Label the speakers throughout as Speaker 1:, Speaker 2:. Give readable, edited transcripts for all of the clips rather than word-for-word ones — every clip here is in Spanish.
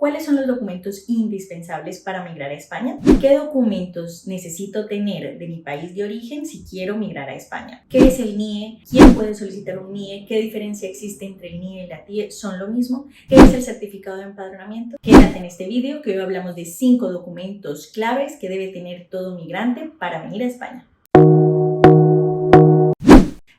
Speaker 1: ¿Cuáles son los documentos indispensables para migrar a España? ¿Qué documentos necesito tener de mi país de origen si quiero migrar a España? ¿Qué es el NIE? ¿Quién puede solicitar un NIE? ¿Qué diferencia existe entre el NIE y la TIE? ¿Son lo mismo? ¿Qué es el certificado de empadronamiento? Quédate en este video que hoy hablamos de 5 documentos claves que debe tener todo migrante para venir a España.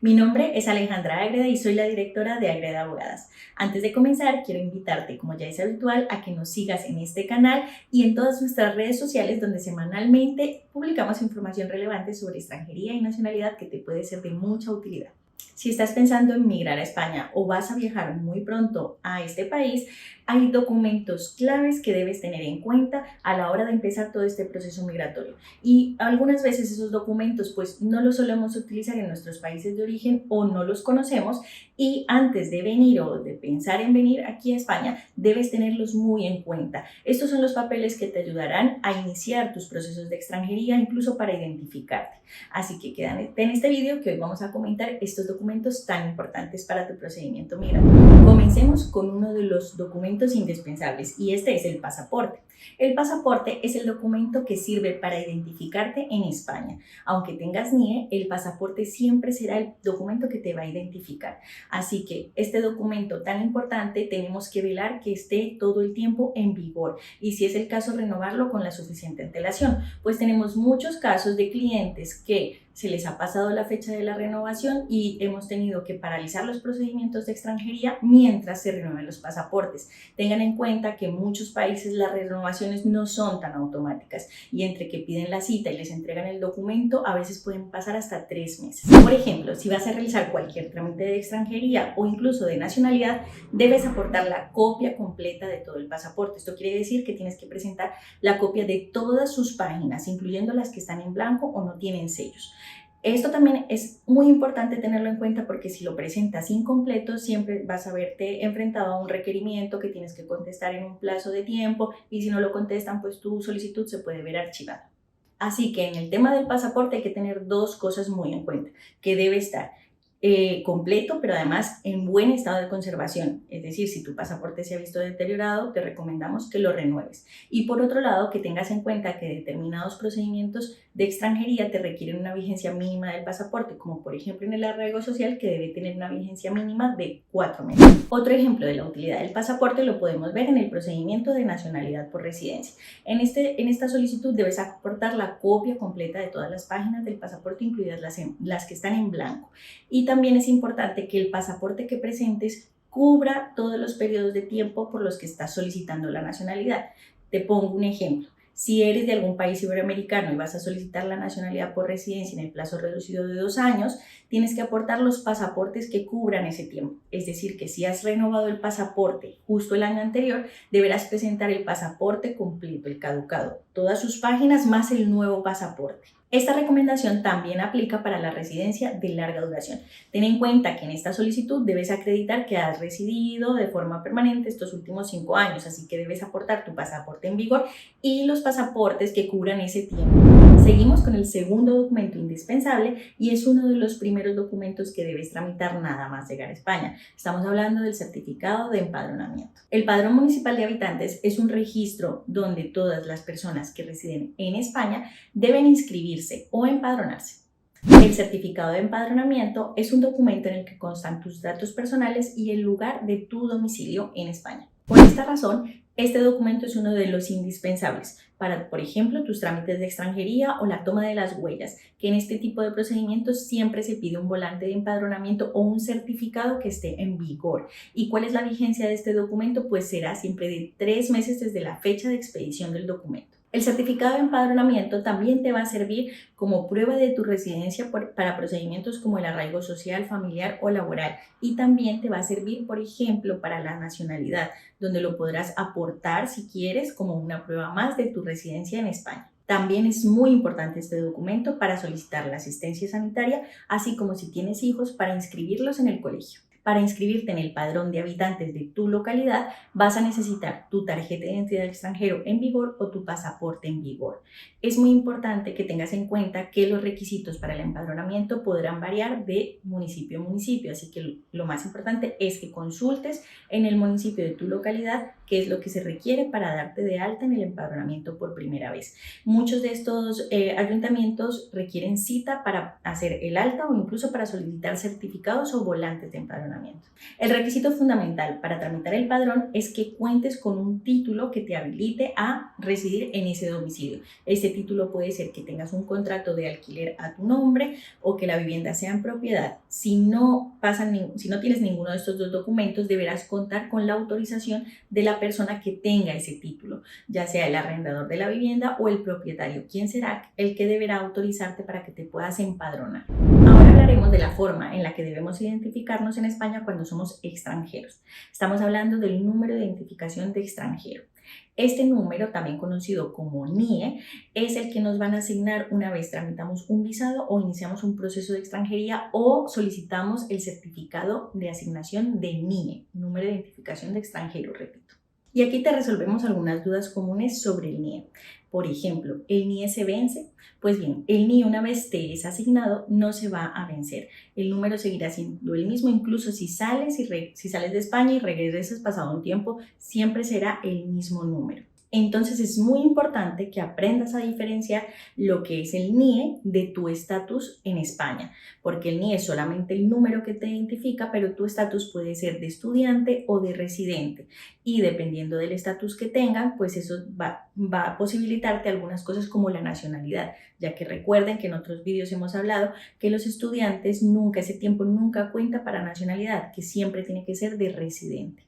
Speaker 1: Mi nombre es Alejandra Ágreda y soy la directora de Ágreda Abogadas. Antes de comenzar, quiero invitarte, como ya es habitual, a que nos sigas en este canal y en todas nuestras redes sociales donde semanalmente publicamos información relevante sobre extranjería y nacionalidad que te puede ser de mucha utilidad. Si estás pensando en migrar a España o vas a viajar muy pronto a este país, hay documentos claves que debes tener en cuenta a la hora de empezar todo este proceso migratorio. Y algunas veces esos documentos pues no los solemos utilizar en nuestros países de origen o no los conocemos, y antes de venir o de pensar en venir aquí a España debes tenerlos muy en cuenta. Estos son los papeles que te ayudarán a iniciar tus procesos de extranjería, incluso para identificarte. Así que quédate en este video que hoy vamos a comentar estos documentos tan importantes para tu procedimiento migratorio. Comencemos con uno de los documentos indispensables y este es el pasaporte. El pasaporte es el documento que sirve para identificarte en España. Aunque tengas NIE, el pasaporte siempre será el documento que te va a identificar. Así que este documento tan importante tenemos que velar que esté todo el tiempo en vigor y, si es el caso, renovarlo con la suficiente antelación, pues tenemos muchos casos de clientes que se les ha pasado la fecha de la renovación y hemos tenido que paralizar los procedimientos de extranjería mientras se renuevan los pasaportes. Tengan en cuenta que en muchos países las renovaciones no son tan automáticas y entre que piden la cita y les entregan el documento a veces pueden pasar hasta 3 meses. Por ejemplo, si vas a realizar cualquier trámite de extranjería o incluso de nacionalidad, debes aportar la copia completa de todo el pasaporte. Esto quiere decir que tienes que presentar la copia de todas sus páginas, incluyendo las que están en blanco o no tienen sellos. Esto también es muy importante tenerlo en cuenta porque si lo presentas incompleto siempre vas a verte enfrentado a un requerimiento que tienes que contestar en un plazo de tiempo y si no lo contestan pues tu solicitud se puede ver archivada. Así que en el tema del pasaporte hay que tener 2 cosas muy en cuenta, que debe estar completo, pero además en buen estado de conservación. Es decir, si tu pasaporte se ha visto deteriorado, te recomendamos que lo renueves. Y por otro lado, que tengas en cuenta que determinados procedimientos de extranjería te requieren una vigencia mínima del pasaporte, como por ejemplo en el arraigo social, que debe tener una vigencia mínima de 4 meses. Otro ejemplo de la utilidad del pasaporte lo podemos ver en el procedimiento de nacionalidad por residencia. En esta solicitud debes aportar la copia completa de todas las páginas del pasaporte, incluidas las que están en blanco. Y también es importante que el pasaporte que presentes cubra todos los periodos de tiempo por los que estás solicitando la nacionalidad. Te pongo un ejemplo. Si eres de algún país iberoamericano y vas a solicitar la nacionalidad por residencia en el plazo reducido de 2 años, tienes que aportar los pasaportes que cubran ese tiempo. Es decir, que si has renovado el pasaporte justo el año anterior, deberás presentar el pasaporte completo, el caducado, todas sus páginas más el nuevo pasaporte. Esta recomendación también aplica para la residencia de larga duración. Ten en cuenta que en esta solicitud debes acreditar que has residido de forma permanente estos últimos 5 años, así que debes aportar tu pasaporte en vigor y los pasaportes que cubran ese tiempo. Seguimos con el segundo documento indispensable y es uno de los primeros documentos que debes tramitar nada más llegar a España. Estamos hablando del certificado de empadronamiento. El Padrón Municipal de Habitantes es un registro donde todas las personas que residen en España deben inscribirse o empadronarse. El certificado de empadronamiento es un documento en el que constan tus datos personales y el lugar de tu domicilio en España. Por esta razón, este documento es uno de los indispensables para, por ejemplo, tus trámites de extranjería o la toma de las huellas, que en este tipo de procedimientos siempre se pide un volante de empadronamiento o un certificado que esté en vigor. ¿Y cuál es la vigencia de este documento? Pues será siempre de 3 meses desde la fecha de expedición del documento. El certificado de empadronamiento también te va a servir como prueba de tu residencia para procedimientos como el arraigo social, familiar o laboral, y también te va a servir, por ejemplo, para la nacionalidad, donde lo podrás aportar si quieres como una prueba más de tu residencia en España. También es muy importante este documento para solicitar la asistencia sanitaria, así como si tienes hijos para inscribirlos en el colegio. Para inscribirte en el padrón de habitantes de tu localidad, vas a necesitar tu tarjeta de identidad extranjero en vigor o tu pasaporte en vigor. Es muy importante que tengas en cuenta que los requisitos para el empadronamiento podrán variar de municipio a municipio, así que lo más importante es que consultes en el municipio de tu localidad qué es lo que se requiere para darte de alta en el empadronamiento por primera vez. Muchos de estos ayuntamientos requieren cita para hacer el alta o incluso para solicitar certificados o volantes de empadronamiento. El requisito fundamental para tramitar el padrón es que cuentes con un título que te habilite a residir en ese domicilio. Este título puede ser que tengas un contrato de alquiler a tu nombre o que la vivienda sea en propiedad. Si no tienes ninguno de estos dos documentos, deberás contar con la autorización de la persona que tenga ese título, ya sea el arrendador de la vivienda o el propietario, quien será el que deberá autorizarte para que te puedas empadronar. Ahora hablaremos de la forma en la que debemos identificarnos en España cuando somos extranjeros. Estamos hablando del número de identificación de extranjero. Este número, también conocido como NIE, es el que nos van a asignar una vez tramitamos un visado o iniciamos un proceso de extranjería o solicitamos el certificado de asignación de NIE, número de identificación de extranjero, repito. Y aquí te resolvemos algunas dudas comunes sobre el NIE. Por ejemplo, ¿el NIE se vence? Pues bien, el NIE una vez te es asignado no se va a vencer. El número seguirá siendo el mismo, incluso si sales de España y regresas pasado un tiempo, siempre será el mismo número. Entonces es muy importante que aprendas a diferenciar lo que es el NIE de tu estatus en España, porque el NIE es solamente el número que te identifica, pero tu estatus puede ser de estudiante o de residente y dependiendo del estatus que tengan, pues eso va a posibilitarte algunas cosas como la nacionalidad, ya que recuerden que en otros vídeos hemos hablado que los estudiantes ese tiempo nunca cuenta para nacionalidad, que siempre tiene que ser de residente.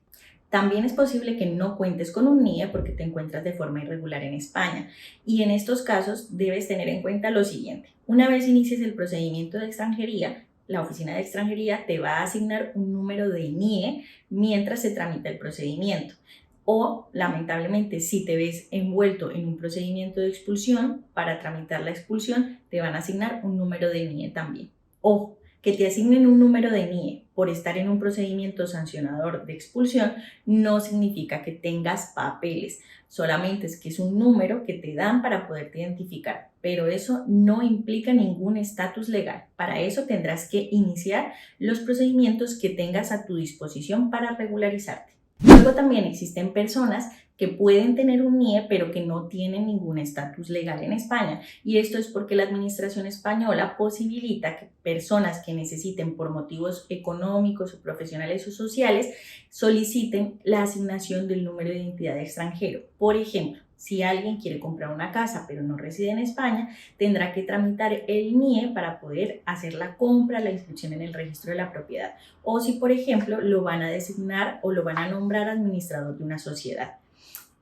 Speaker 1: También es posible que no cuentes con un NIE porque te encuentras de forma irregular en España y en estos casos debes tener en cuenta lo siguiente. Una vez inicies el procedimiento de extranjería, la oficina de extranjería te va a asignar un número de NIE mientras se tramita el procedimiento. O, lamentablemente, si te ves envuelto en un procedimiento de expulsión, para tramitar la expulsión te van a asignar un número de NIE también. Ojo, que te asignen un número de NIE por estar en un procedimiento sancionador de expulsión no significa que tengas papeles, solamente es que es un número que te dan para poderte identificar, pero eso no implica ningún estatus legal. Para eso tendrás que iniciar los procedimientos que tengas a tu disposición para regularizarte. Luego también existen personas que pueden tener un NIE pero que no tienen ningún estatus legal en España y esto es porque la administración española posibilita que personas que necesiten por motivos económicos o profesionales o sociales soliciten la asignación del número de identidad de extranjero. Por ejemplo, si alguien quiere comprar una casa pero no reside en España, tendrá que tramitar el NIE para poder hacer la compra, la inscripción en el registro de la propiedad. O si, por ejemplo, lo van a designar o lo van a nombrar administrador de una sociedad.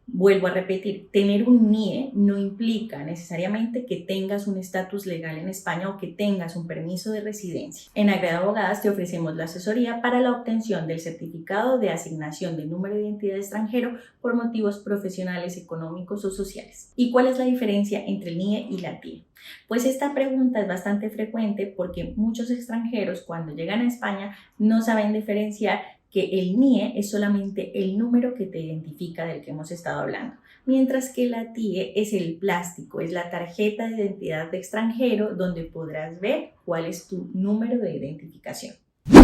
Speaker 1: Vuelvo a repetir, tener un NIE no implica necesariamente que tengas un estatus legal en España o que tengas un permiso de residencia. En Agreda Abogadas te ofrecemos la asesoría para la obtención del certificado de asignación del número de identidad extranjero por motivos profesionales, económicos o sociales. ¿Y cuál es la diferencia entre el NIE y la TIE? Pues esta pregunta es bastante frecuente porque muchos extranjeros cuando llegan a España no saben diferenciar que el NIE es solamente el número que te identifica del que hemos estado hablando, mientras que la TIE es el plástico, es la tarjeta de identidad de extranjero donde podrás ver cuál es tu número de identificación.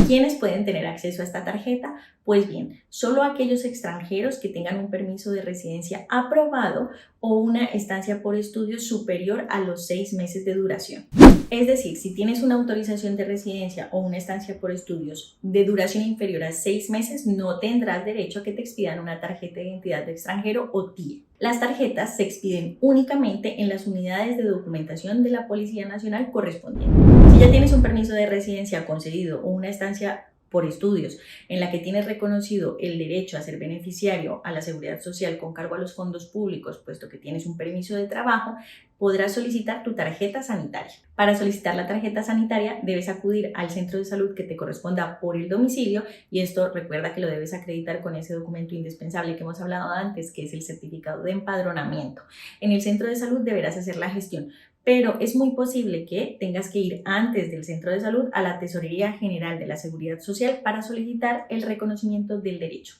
Speaker 1: ¿Quiénes pueden tener acceso a esta tarjeta? Pues bien, solo aquellos extranjeros que tengan un permiso de residencia aprobado o una estancia por estudios superior a los 6 meses de duración. Es decir, si tienes una autorización de residencia o una estancia por estudios de duración inferior a 6 meses, no tendrás derecho a que te expidan una tarjeta de identidad de extranjero o TIE. Las tarjetas se expiden únicamente en las unidades de documentación de la Policía Nacional correspondiente. Si ya tienes un permiso de residencia concedido o una estancia por estudios en la que tienes reconocido el derecho a ser beneficiario a la seguridad social con cargo a los fondos públicos, puesto que tienes un permiso de trabajo, podrás solicitar tu tarjeta sanitaria. Para solicitar la tarjeta sanitaria debes acudir al centro de salud que te corresponda por el domicilio y esto recuerda que lo debes acreditar con ese documento indispensable que hemos hablado antes, que es el certificado de empadronamiento. En el centro de salud deberás hacer la gestión, pero es muy posible que tengas que ir antes del centro de salud a la Tesorería General de la Seguridad Social para solicitar el reconocimiento del derecho.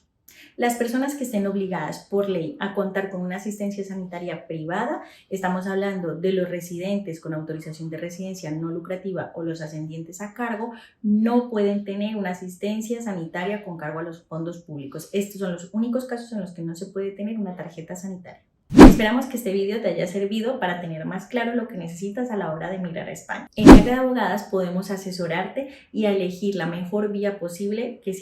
Speaker 1: Las personas que estén obligadas por ley a contar con una asistencia sanitaria privada, estamos hablando de los residentes con autorización de residencia no lucrativa o los ascendientes a cargo, no pueden tener una asistencia sanitaria con cargo a los fondos públicos. Estos son los únicos casos en los que no se puede tener una tarjeta sanitaria. Esperamos que este video te haya servido para tener más claro lo que necesitas a la hora de emigrar a España. En Ágreda Abogadas podemos asesorarte y elegir la mejor vía posible que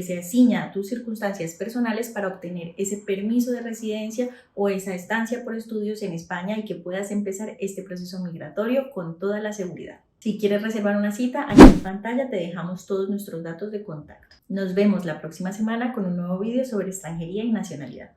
Speaker 1: se ciña a tus circunstancias personales para obtener ese permiso de residencia o esa estancia por estudios en España y que puedas empezar este proceso migratorio con toda la seguridad. Si quieres reservar una cita, aquí en pantalla te dejamos todos nuestros datos de contacto. Nos vemos la próxima semana con un nuevo video sobre extranjería y nacionalidad.